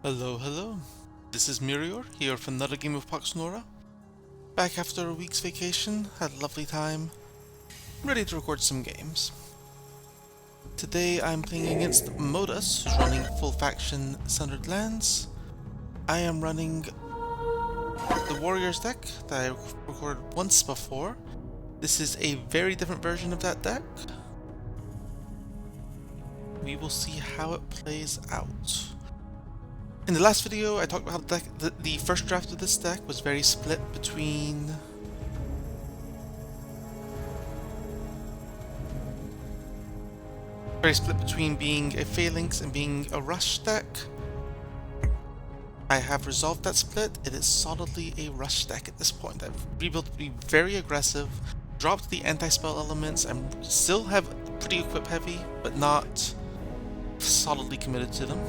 Hello, hello. This is Mirior, here for another game of Pax Nora. Back after a week's vacation, had a lovely time, ready to record some games. Today I'm playing against Modas, who's running full faction Centered Lands. I am running the Warriors deck that I recorded once before. This is a very different version of that deck. We will see how it plays out. In the last video, I talked about how the first draft of this deck was very split between being a Phalanx and being a Rush deck. I have resolved that split. It is solidly a Rush deck at this point. I've rebuilt to be very aggressive, dropped the anti-spell elements. I still have pretty equip heavy, but not solidly committed to them.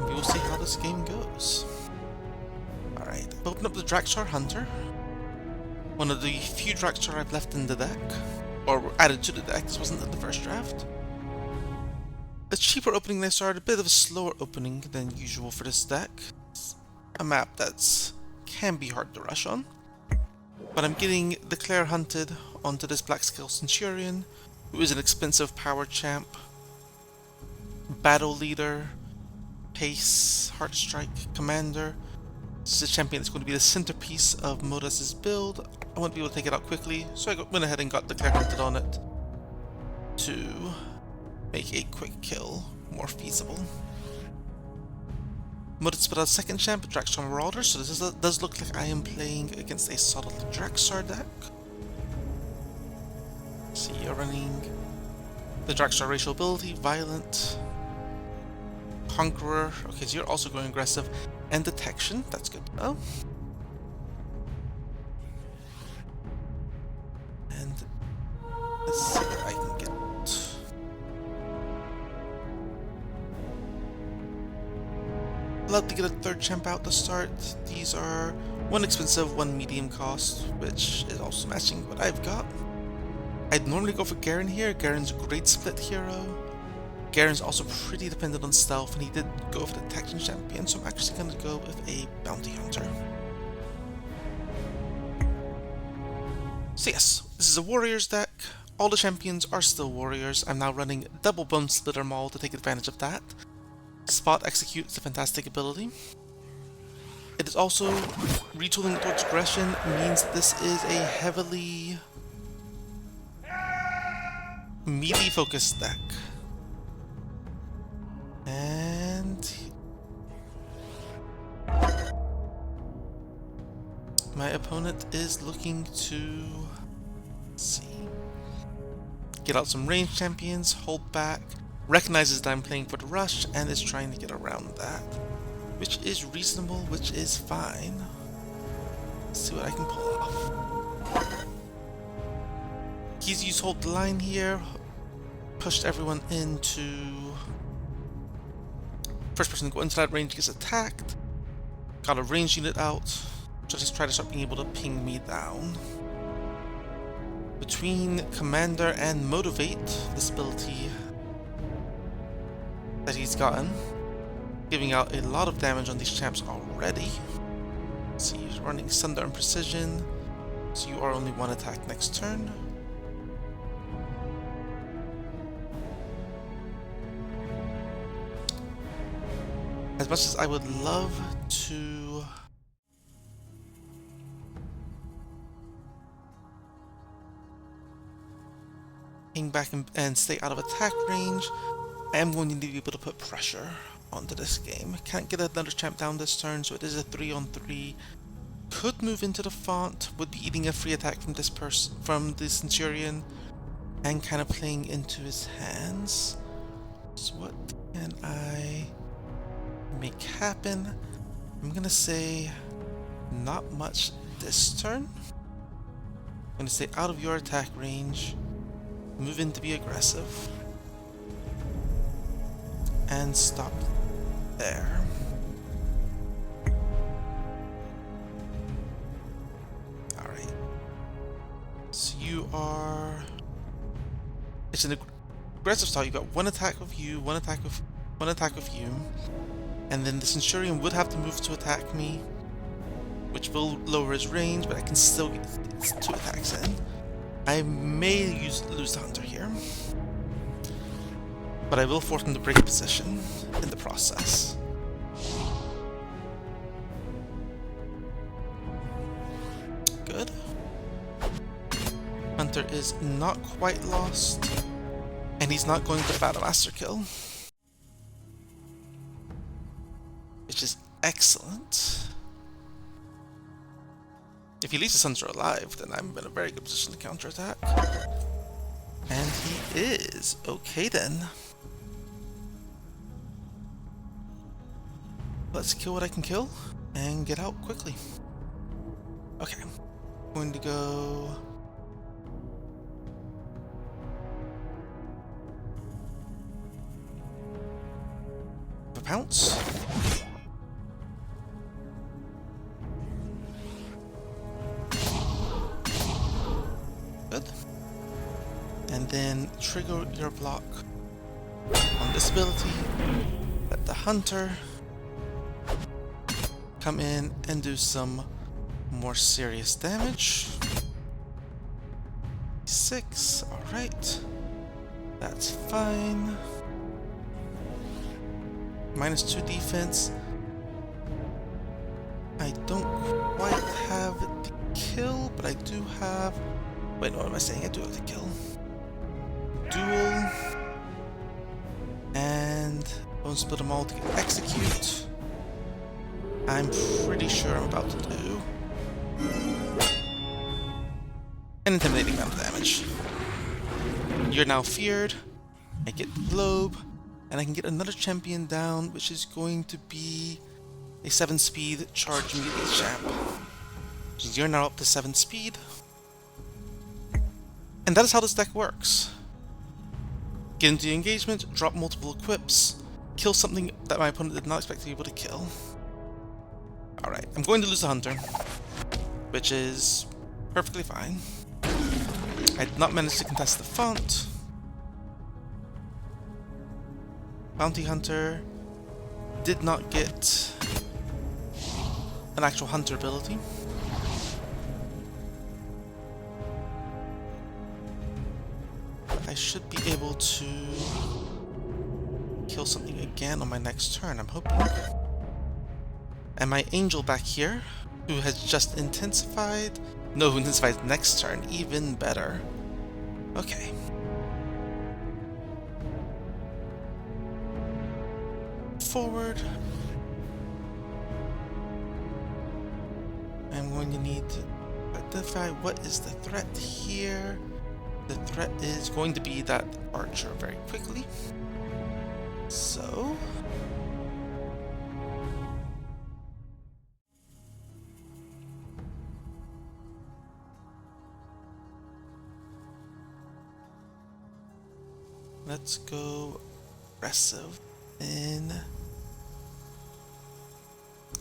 We will see how this game goes. Alright, I've opened up the Draksar Hunter. One of the few Draksar I've left in the deck. Or added to the deck, this wasn't in the first draft. A cheaper opening than I started, a bit of a slower opening than usual for this deck. It's a map that can be hard to rush on. But I'm getting Declare Hunted onto this Black Scale Centurion, who is an expensive power champ, battle leader, pace, heart strike, commander. This is a champion that's going to be the centerpiece of Modas' build. I want to be able to take it out quickly, so I went ahead and got Declare Hunted on it to make a quick kill more feasible. Modas put out second champ, Draksar Marauder, so this does look like I am playing against a solid Draksar deck. So you're running the Draksar racial ability, Violent, Conqueror. Okay, so you're also going aggressive, and Detection. That's good to know. And let's see what I can get. Allowed to get a third champ out to start. These are one expensive, one medium cost, which is also matching what I've got. I'd normally go for Garen here. Garen's a great split hero. Garen's also pretty dependent on stealth, and he did go for the Detection champion, so I'm actually going to go with a Bounty Hunter. So yes, this is a Warriors deck. All the champions are still Warriors. I'm now running double Bone Splitter Maul to take advantage of that. Spot Execute is a fantastic ability. It is also retooling towards aggression, means this is a heavily melee focused deck. And my opponent is looking to, let's see, get out some ranged champions, hold back, recognizes that I'm playing for the rush, and is trying to get around that, which is reasonable, which is fine. Let's see what I can pull off. He's used hold the line here, pushed everyone into first person to go into that range gets attacked. Got a ranged unit out. Just try to start being able to ping me down. Between Commander and Motivate, this ability that he's gotten, giving out a lot of damage on these champs already. So he's running Sunder and Precision, so you are only one attack next turn. As much as I would love to hang back and stay out of attack range, I am going to be able to put pressure onto this game. Can't get another champ down this turn, so it is a 3-on-3. Could move into the font, would be eating a free attack from this person, from the Centurion, and kind of playing into his hands. So what can I make happen? I'm gonna say not much this turn. I'm gonna stay out of your attack range, move in to be aggressive, and stop there. Alright. So you are... It's an aggressive style. You've got one attack of you, one attack of you. And then the Centurion would have to move to attack me, which will lower his range, but I can still get 2 attacks in. I may lose the Hunter here, but I will force him to break position in the process. Good. Hunter is not quite lost, and he's not going to Battle Master kill, which is excellent. If he leaves his Hunter alive, then I'm in a very good position to counterattack. And he is. Okay then. Let's kill what I can kill and get out quickly. Okay. I'm going to go... Pounce. Good. And then trigger your block on this ability. Let the Hunter come in and do some more serious damage. 6, alright. That's fine. -2 defense. I don't quite have the kill, but I do have... Wait, no, what am I saying? I do have the kill. Duel. And Bone Split them all to get execute. I'm pretty sure I'm about to do an intimidating amount of damage. You're now feared. I get the globe. And I can get another champion down, which is going to be a 7-speed charge melee champ. You're now up to 7 speed. And that is how this deck works. Get into the engagement, drop multiple equips, kill something that my opponent did not expect to be able to kill. Alright, I'm going to lose the Hunter, which is perfectly fine. I did not manage to contest the font. Bounty Hunter did not get an actual Hunter ability. But I should be able to kill something again on my next turn, I'm hoping. And my Angel back here, who has just intensified... No, who intensifies next turn, even better. Okay. Forward. I'm going to need to identify what is the threat here. The threat is going to be that archer very quickly. So... let's go aggressive in...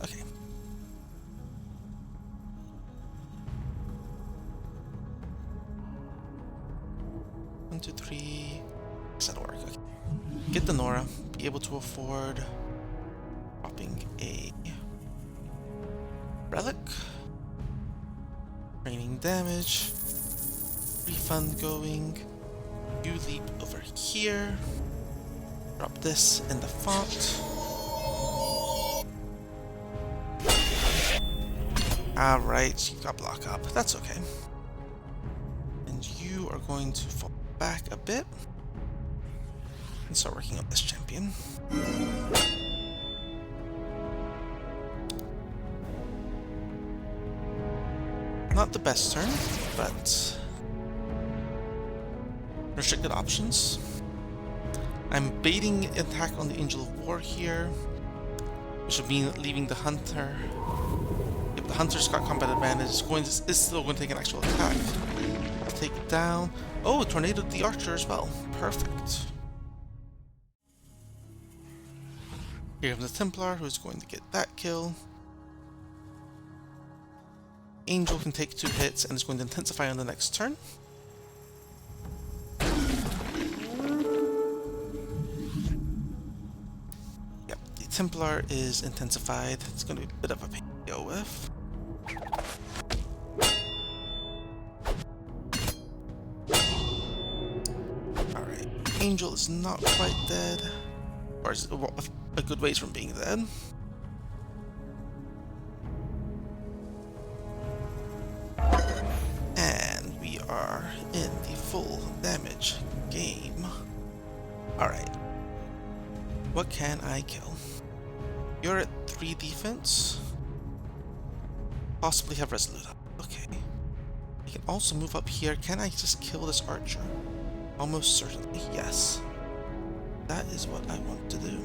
Okay. One, two, three. That'll work. Okay. Get the Nora. Be able to afford dropping a relic. Raining damage. Refund going. You leap over here. Drop this in the font. Alright, you got block up. That's okay. And you are going to fall back a bit and start working on this champion. Not the best turn, but restricted options. I'm baiting attack on the Angel of War here, which would mean leaving the Hunter. If the Hunter's got combat advantage, it's still going to take an actual attack. Take down. Oh, tornadoed the Archer as well. Perfect. Here we have the Templar, who's going to get that kill. Angel can take 2 hits and is going to intensify on the next turn. Yep, the Templar is intensified. It's going to be a bit of a pain to deal with. Alright, Angel is not quite dead. Or is a good ways from being dead. And we are in the full damage game. Alright. What can I kill? You're at 3 defense. Possibly have Resolute up. Okay. You can also move up here. Can I just kill this archer? Almost certainly, yes. That is what I want to do.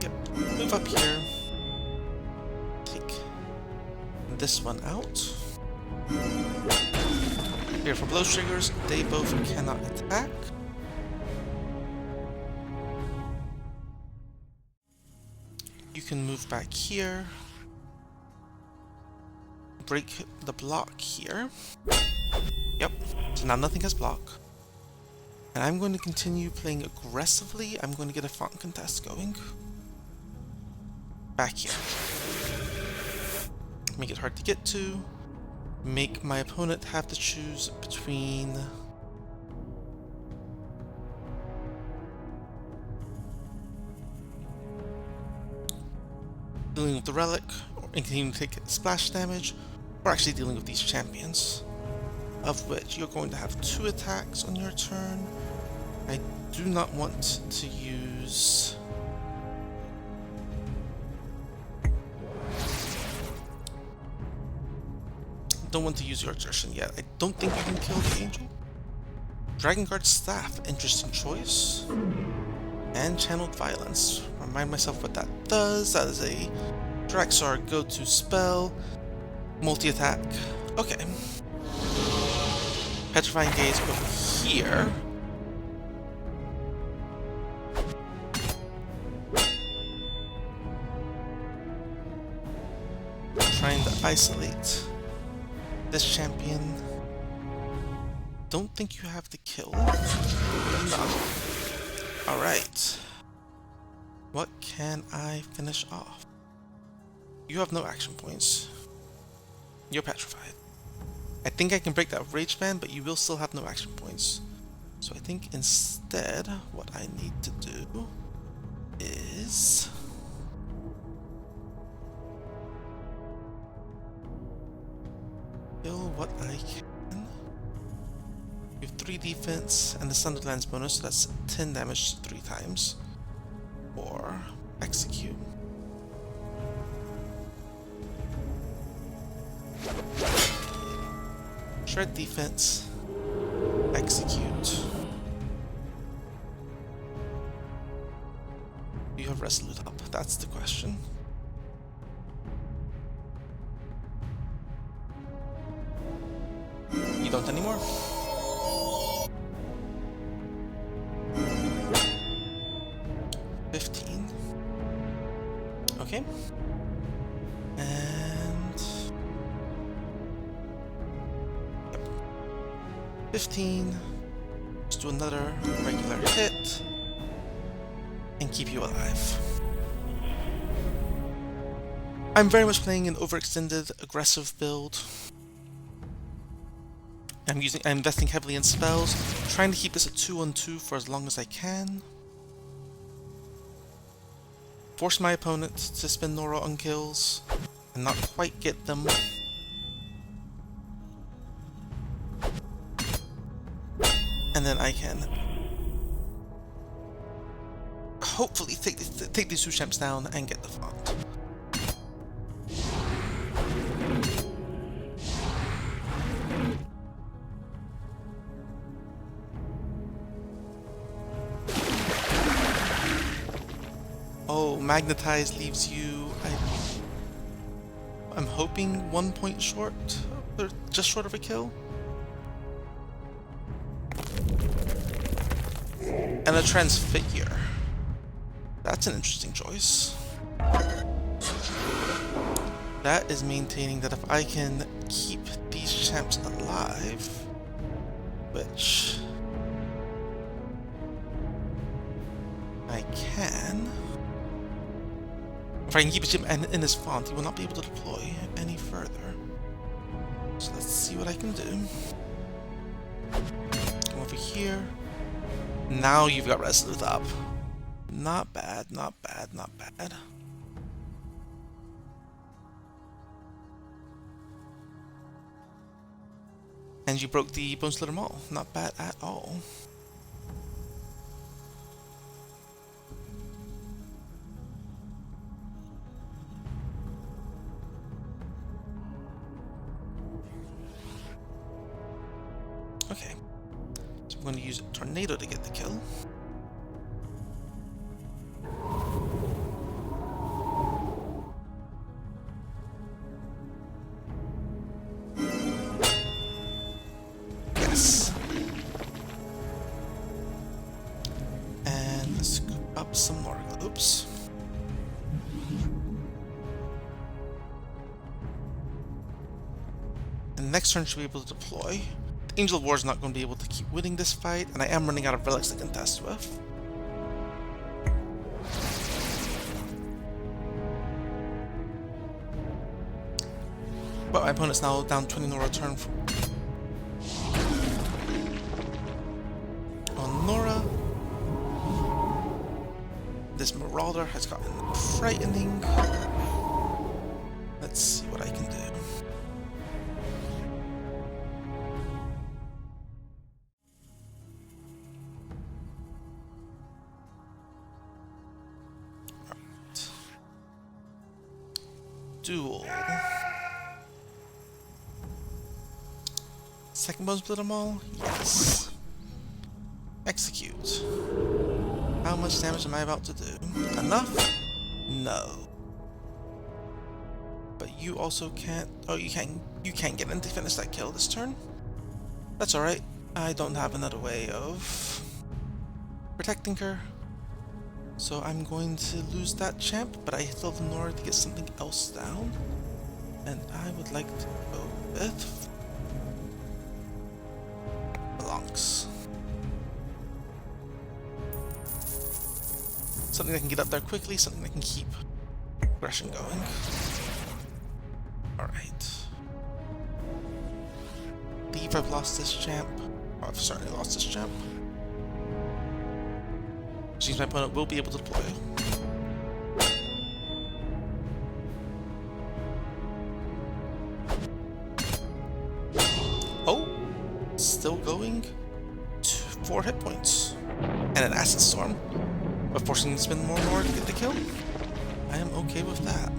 Yep, move up here. Take this one out. Here for blow triggers, they both cannot attack. You can move back here. Break the block here. Yep, so now nothing has block. And I'm going to continue playing aggressively. I'm going to get a front contest going. Back here. Make it hard to get to. Make my opponent have to choose between dealing with the relic and continuing to take splash damage, or actually dealing with these champions, of which you're going to have 2 attacks on your turn. I do not want to use your exertion yet. I don't think you can kill the angel. Dragon Guard Staff, interesting choice. And Channeled Violence. Remind myself what that does. That is a Draksar go-to spell. Multi-attack. Okay. Petrifying Gaze over here. Trying to isolate this champion. Don't think you have the kill. No. Alright. What can I finish off? You have no action points. You're petrified. I think I can break that rage band, but you will still have no action points. So I think instead, what I need to do is kill what I can. You have 3 defense and the Sunderland's bonus, so that's 10 damage 3 times. Or execute. Shred defense. Execute. Do you have Resolute up? That's the question. You don't anymore? Okay. And 15. Let's do another regular hit and keep you alive. I'm very much playing an overextended, aggressive build. I'm investing heavily in spells, trying to keep this at 2-on-2 for as long as I can. Force my opponent to spend Nora on kills and not quite get them. And then I can hopefully take these 2 champs down and get the font. Oh, Magnetize leaves you, I'm hoping 1 point short, or just short of a kill. and a Transfigure. That's an interesting choice. That is maintaining that if I can keep these champs alive, which I can. If I can keep him in his font, he will not be able to deploy any further. So let's see what I can do. Come over here. Now you've got Resolute up. Not bad, not bad, not bad. And you broke the Bone Slitter Maul. Not bad at all. Okay. So I'm going to use Tornado to get the kill. Yes. And let's scoop up some more globes. And next turn should be able to deploy. Angel of War is not going to be able to keep winning this fight, and I am running out of relics to contest with. But my opponent's now down 20 no return on Nora. This Marauder has gotten frightening. Let's see what I can do. Duel. Second Bone Splitter Maul? Yes. Execute. How much damage am I about to do? Enough? No. But you also can't... Oh, you can't get in to finish that kill this turn? That's alright. I don't have another way of protecting her. So I'm going to lose that champ, but I still have Nora to get something else down. And I would like to go with Blancs. Something that can get up there quickly, something that can keep aggression going. Alright. I believe I've lost this champ. Oh, I've certainly lost this champ. Which means my opponent will be able to deploy. Oh! Still going to 4 hit points. And an Acid Storm. But forcing me to spend more and more to get the kill. I am okay with that.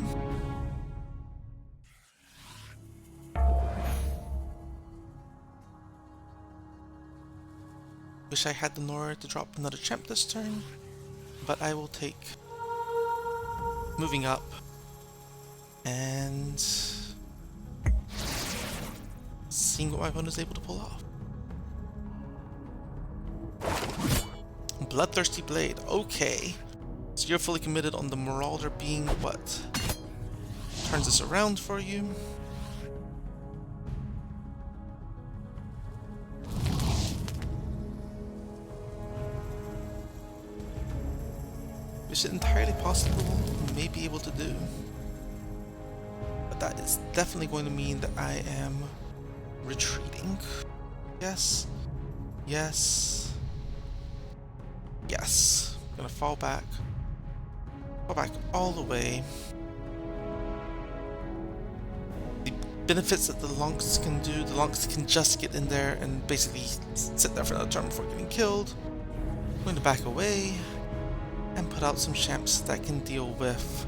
Wish I had the Nora to drop another champ this turn, but I will take moving up and seeing what my opponent is able to pull off. Bloodthirsty Blade, okay. So you're fully committed on the Marauder being what turns this around for you. Which is entirely possible you may be able to do. But that is definitely going to mean that I am retreating. Yes. Yes. Yes. I'm gonna fall back. Fall back all the way. The benefits that the Lonks can do, the Lonks can just get in there and basically sit there for another turn before getting killed. I'm going to back away and put out some champs that can deal with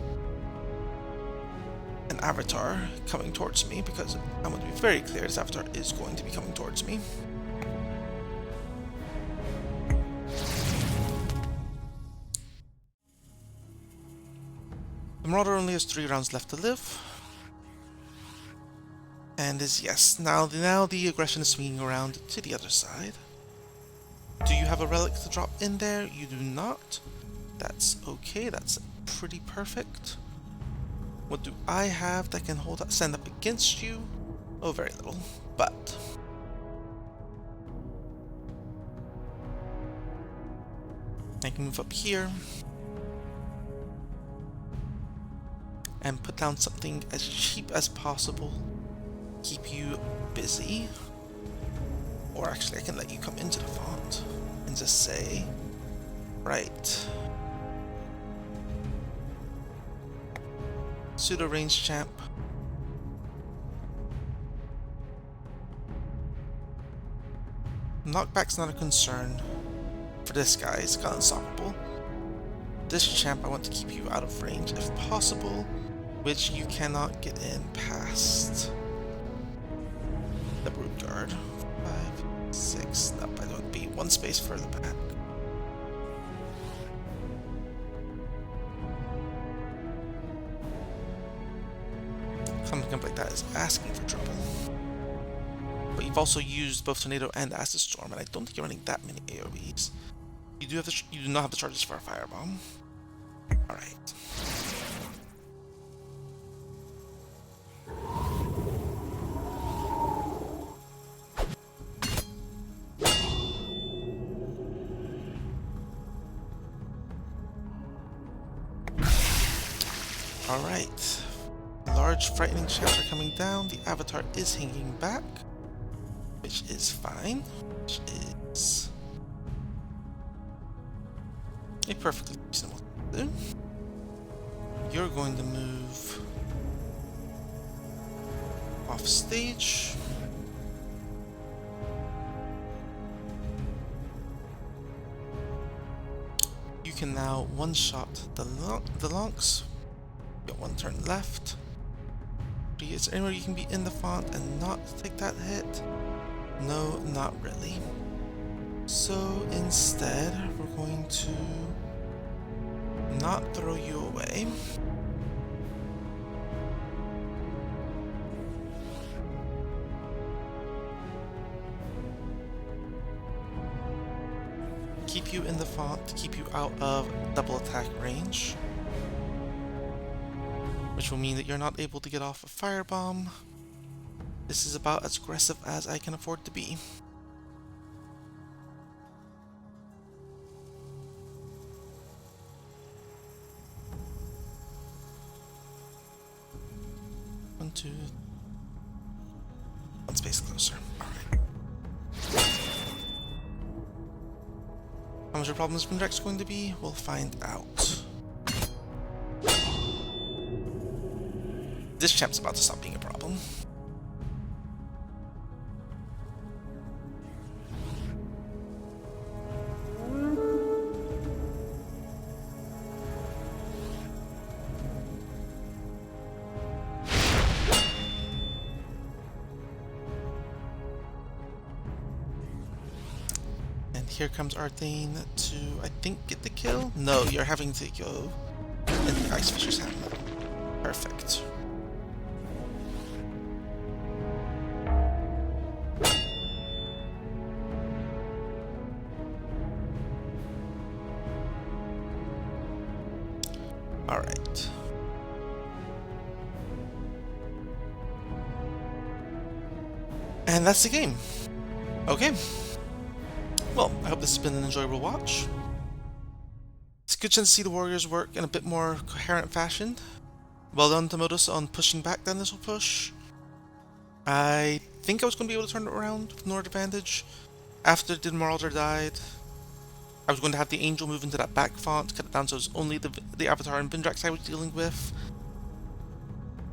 an avatar coming towards me, because I want to be very clear, this avatar is going to be coming towards me. The Marauder only has 3 rounds left to live. And is, yes, now the aggression is swinging around to the other side. Do you have a relic to drop in there? You do not. That's okay, that's pretty perfect. What do I have that can stand up against you? Oh, very little, but... I can move up here and put down something as cheap as possible. Keep you busy. Or actually, I can let you come into the font and just say, right. Pseudo range champ. Knockback's not a concern for this guy, he's got unstoppable. This champ I want to keep you out of range if possible, which you cannot get in past the Brood Guard. 5, 6, nope, I don't be one space further back. Something like that is asking for trouble. But you've also used both Tornado and Acid Storm, and I don't think you're running that many AoEs. You do not have the charges for a Firebomb. Alright. Alright. Large frightening champs are coming down. The avatar is hanging back, which is fine. Which is a perfectly reasonable thing to do. You're going to move off stage. You can now one-shot the Lonks. Got one turn left. Is there anywhere you can be in the font and not take that hit? No, not really. So instead, we're going to not throw you away. Keep you in the font to keep you out of double attack range, which will mean that you're not able to get off a Firebomb. This is about as aggressive as I can afford to be. One, two... One space closer. Alright. How much your problem is Draksar going to be? We'll find out. This champ's about to stop being a problem. And here comes Arthane to, I think, get the kill? No, you're having to go in the Ice Fisher's hand. Perfect. Alright. And that's the game. Okay. Well, I hope this has been an enjoyable watch. It's a good chance to see the Warriors work in a bit more coherent fashion. Well done to Modas on pushing back that initial push. I think I was going to be able to turn it around with Nord advantage. After the Marauder died, I was going to have the Angel move into that back font, cut it down so it was only the Avatar and Draksar I was dealing with.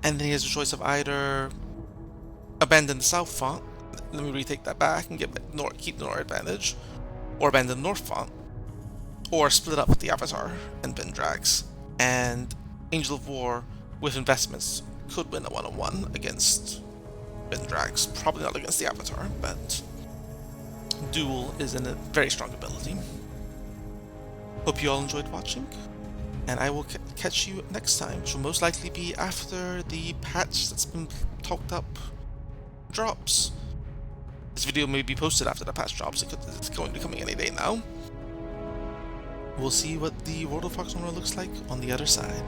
And then he has a choice of either abandon the South font, let me retake that back and keep the Nord advantage, or abandon the North font, or split up the Avatar and Drax. And Angel of War with investments could win a one-on-one against Drax. Probably not against the Avatar, but Duel is a very strong ability. Hope you all enjoyed watching, and I will catch you next time, which will most likely be after the patch that's been talked up drops. This video may be posted after the patch drops because it's going to be coming any day now. We'll see what the World of Fox looks like on the other side.